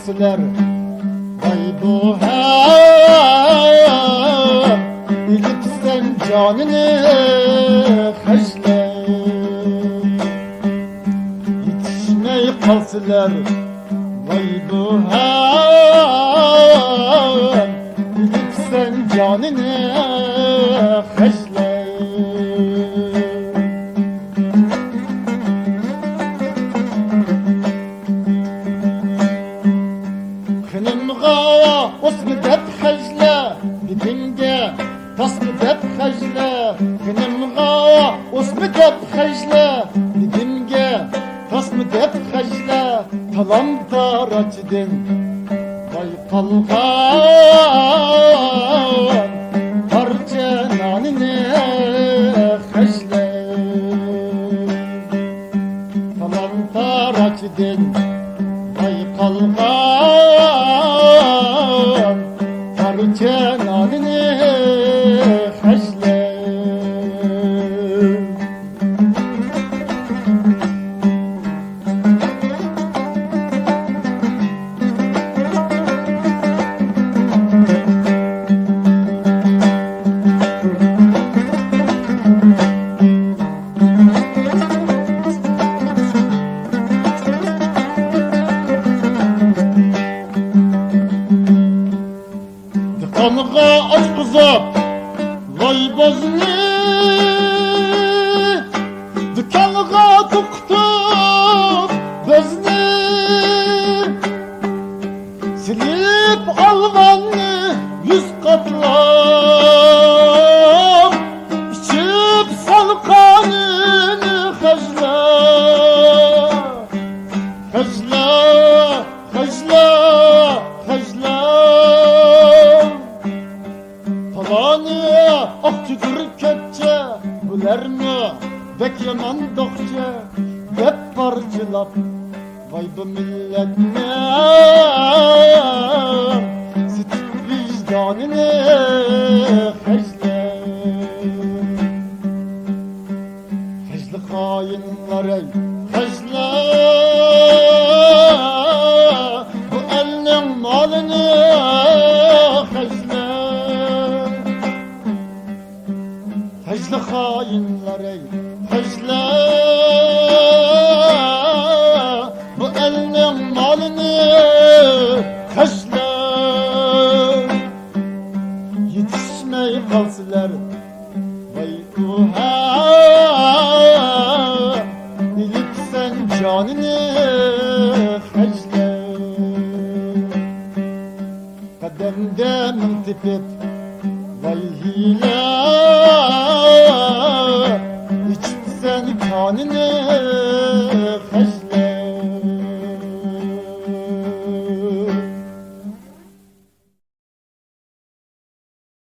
kalsalar vay bu hem bilip sen canını haşle yetişmey kalsalar vay bu hem bilip sen canını haşle Osmi dep xajla dibinge tasmi dep xajla xinimga osmi dep xajla dibinge tasmi dep xajla talam taracdin bayqalgan parça nanini xajla talam taracdin bayqalgan cananını haşle Kanıga aç kızap vay bozni dükkanıga tıktım bezni silip alvanı yüz katlap içip salkanını hajla hajla hajla hajla Falani aktüdür kepçe Güler mi bek yaman dokçe Hep parçılap Vay bu millet ne Sitik vicdanını Hecle Hecli hainler ey Hecle Bu elinin malını Hecle Hecle hainler ey hecle Bu elinin malını hecle Yetişmey kalsalar vay uha Bilip sen canını hecle Kademde mintipip vay hile İçip sen kanını